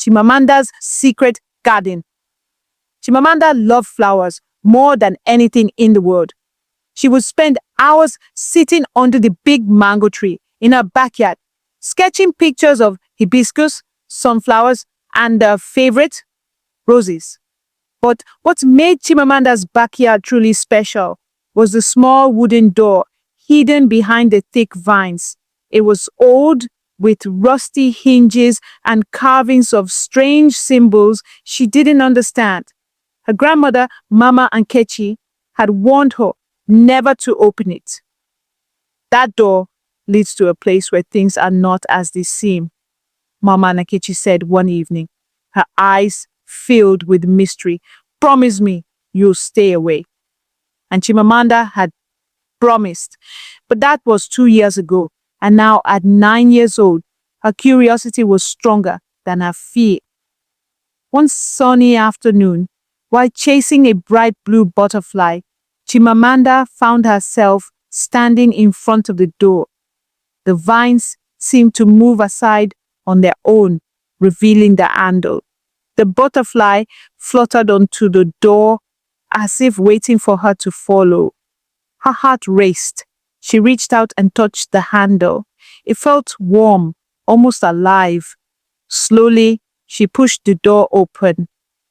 Chimamanda's secret garden. Chimamanda loved flowers more than anything in the world. She would spend hours sitting under the big mango tree in her backyard, sketching pictures of hibiscus, sunflowers, and her favorite, roses. But what made Chimamanda's backyard truly special was the small wooden door hidden behind the thick vines. It was old, with rusty hinges and carvings of strange symbols she didn't understand. Her grandmother, Mama Nkechi, had warned her never to open it. That door leads to a place where things are not as they seem, Mama Nkechi said one evening, her eyes filled with mystery. Promise me you'll stay away. And Chimamanda had promised. But that was 2 years ago, and now at 9 years old, her curiosity was stronger than her fear. One sunny afternoon, while chasing a bright blue butterfly, Chimamanda found herself standing in front of the door. The vines seemed to move aside on their own, revealing the handle. The butterfly fluttered onto the door as if waiting for her to follow. Her heart raced. She reached out and touched the handle. It felt warm, almost alive. Slowly, she pushed the door open.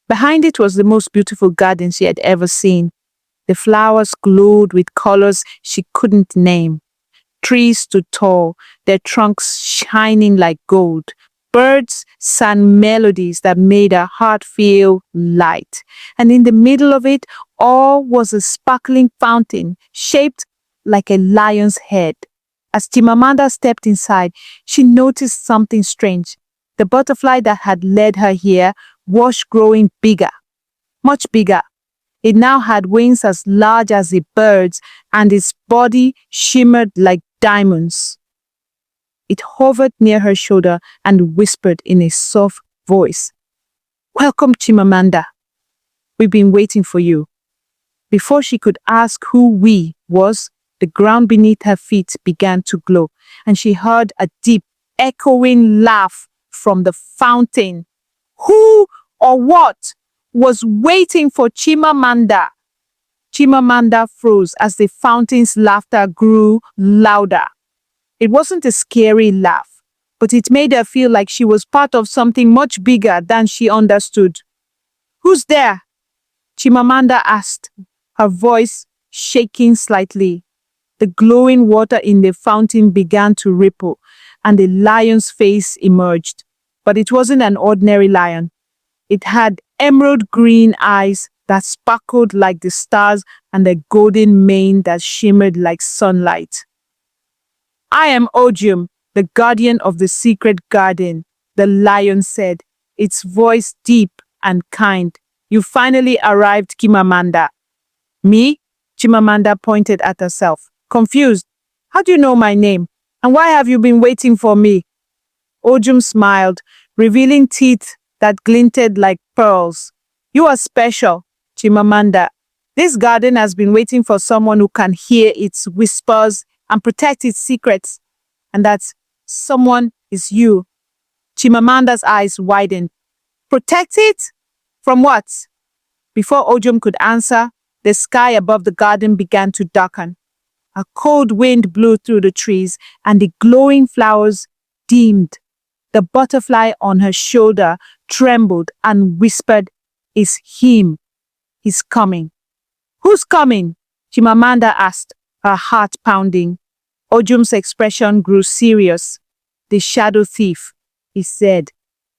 Behind it was the most beautiful garden she had ever seen. The flowers glowed with colors she couldn't name. Trees stood tall, their trunks shining like gold. Birds sang melodies that made her heart feel light. And in the middle of it all was a sparkling fountain shaped like a lion's head. As Chimamanda stepped inside, she noticed something strange. The butterfly that had led her here was growing bigger, much bigger. It now had wings as large as a bird's, and its body shimmered like diamonds. It hovered near her shoulder and whispered in a soft voice, "Welcome, Chimamanda. We've been waiting for you." Before she could ask who "we" was, the ground beneath her feet began to glow, and she heard a deep, echoing laugh from the fountain. Who or what was waiting for Chimamanda? Chimamanda froze as the fountain's laughter grew louder. It wasn't a scary laugh, but it made her feel like she was part of something much bigger than she understood. "Who's there?" Chimamanda asked, her voice shaking slightly. The glowing water in the fountain began to ripple, and a lion's face emerged. But it wasn't an ordinary lion. It had emerald green eyes that sparkled like the stars and a golden mane that shimmered like sunlight. "I am Ojum, the guardian of the secret garden," the lion said, its voice deep and kind. "You finally arrived, Chimamanda." "Me?" Chimamanda pointed at herself, confused. "How do you know my name? And why have you been waiting for me?" Ojum smiled, revealing teeth that glinted like pearls. "You are special, Chimamanda. This garden has been waiting for someone who can hear its whispers and protect its secrets. And that someone is you." Chimamanda's eyes widened. "Protect it? From what?" Before Ojum could answer, the sky above the garden began to darken. A cold wind blew through the trees, and the glowing flowers dimmed. The butterfly on her shoulder trembled and whispered, "It's him. He's coming." "Who's coming?" Chimamanda asked, her heart pounding. Ojum's expression grew serious. "The shadow thief," he said.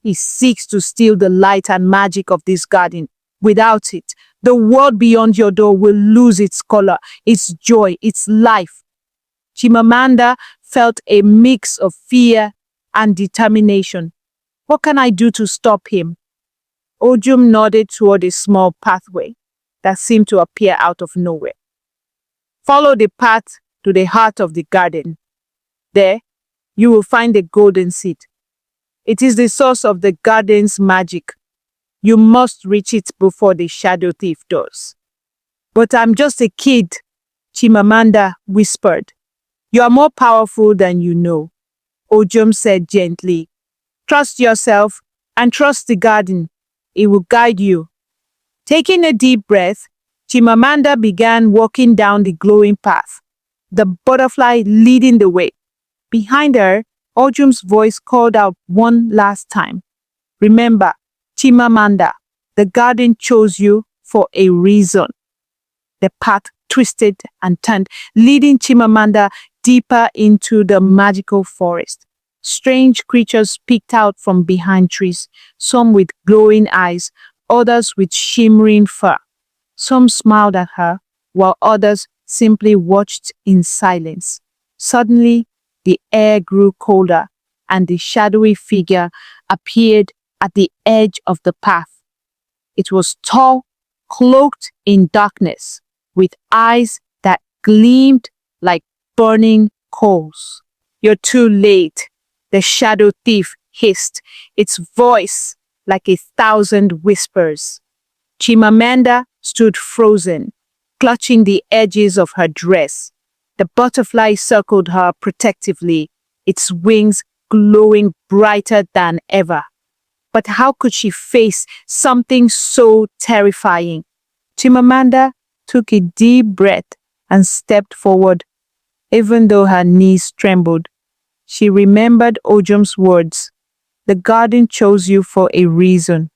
"He seeks to steal the light and magic of this garden. Without it, the world beyond your door will lose its color, its joy, its life." Chimamanda felt a mix of fear and determination. "What can I do to stop him?" Ojum nodded toward a small pathway that seemed to appear out of nowhere. "Follow the path to the heart of the garden. There, you will find a golden seed. It is the source of the garden's magic. You must reach it before the shadow thief does." "But I'm just a kid," Chimamanda whispered. "You are more powerful than you know," Ojum said gently. "Trust yourself and trust the garden. It will guide you. Taking a deep breath, Chimamanda began walking down the glowing path, the butterfly leading the way. Behind her, Ojum's voice called out one last time. Remember, Chimamanda, the garden chose you for a reason. The path twisted and turned, leading Chimamanda deeper into the magical forest. Strange creatures peeked out from behind trees, some with glowing eyes, others with shimmering fur. Some smiled at her, while others simply watched in silence. Suddenly, the air grew colder, and the shadowy figure appeared at the edge of the path. It was tall, cloaked in darkness, with eyes that gleamed like burning coals. You're too late, the shadow thief hissed, its voice like 1,000 whispers. Chimamanda stood frozen, clutching the edges of her dress. The butterfly circled her protectively, its wings glowing brighter than ever. But how could she face something so terrifying? Chimamanda took a deep breath and stepped forward, even though her knees trembled. She remembered Ojum's words. The garden chose you for a reason.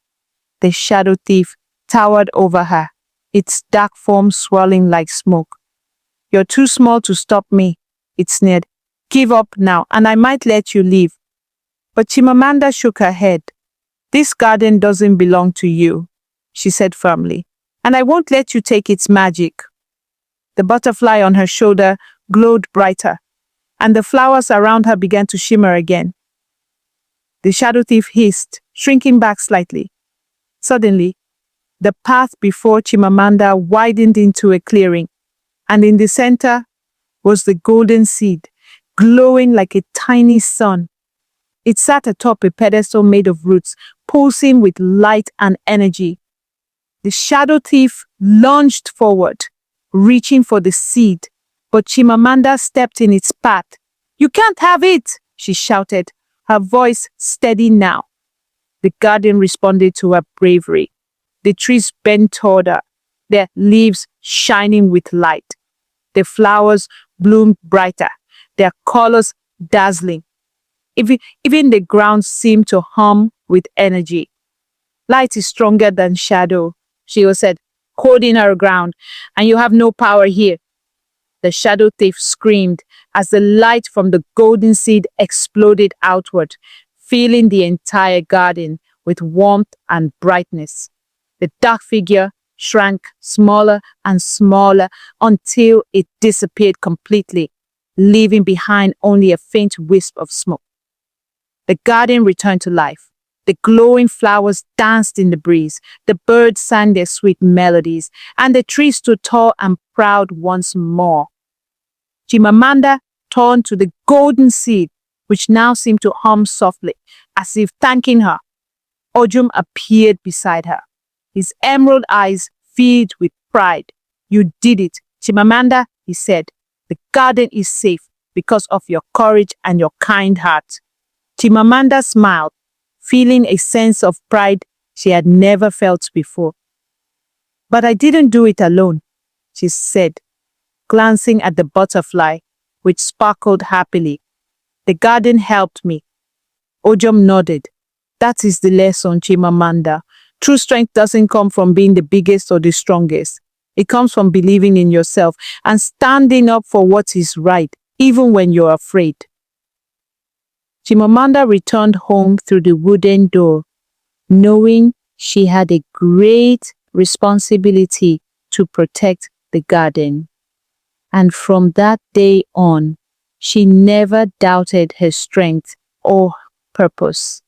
The shadow thief towered over her, its dark form swirling like smoke. You're too small to stop me, it sneered. Give up now, and I might let you leave. But Chimamanda shook her head. This garden doesn't belong to you, she said firmly, and I won't let you take its magic. The butterfly on her shoulder glowed brighter, and the flowers around her began to shimmer again. The shadow thief hissed, shrinking back slightly. Suddenly, the path before Chimamanda widened into a clearing, and in the center was the golden seed, glowing like a tiny sun. It sat atop a pedestal made of roots, pulsing with light and energy. The shadow thief lunged forward, reaching for the seed, but Chimamanda stepped in its path. You can't have it, she shouted, her voice steady now. The garden responded to her bravery. The trees bent toward her, their leaves shining with light. The flowers bloomed brighter, their colors dazzling. Even the ground seemed to hum with energy. Light is stronger than shadow, she said, holding her ground, and you have no power here. The shadow thief screamed as the light from the golden seed exploded outward, filling the entire garden with warmth and brightness. The dark figure shrank smaller and smaller until it disappeared completely, leaving behind only a faint wisp of smoke. The garden returned to life. The glowing flowers danced in the breeze, the birds sang their sweet melodies, and the trees stood tall and proud once more. Chimamanda turned to the golden seed, which now seemed to hum softly, as if thanking her. Ojum appeared beside her, his emerald eyes filled with pride. You did it, Chimamanda, he said. The garden is safe because of your courage and your kind heart. Chimamanda smiled, feeling a sense of pride she had never felt before. But I didn't do it alone, she said, glancing at the butterfly, which sparkled happily. The garden helped me. Ojum nodded. That is the lesson, Chimamanda. True strength doesn't come from being the biggest or the strongest. It comes from believing in yourself and standing up for what is right, even when you're afraid. Chimamanda returned home through the wooden door, knowing she had a great responsibility to protect the garden. And from that day on, she never doubted her strength or purpose.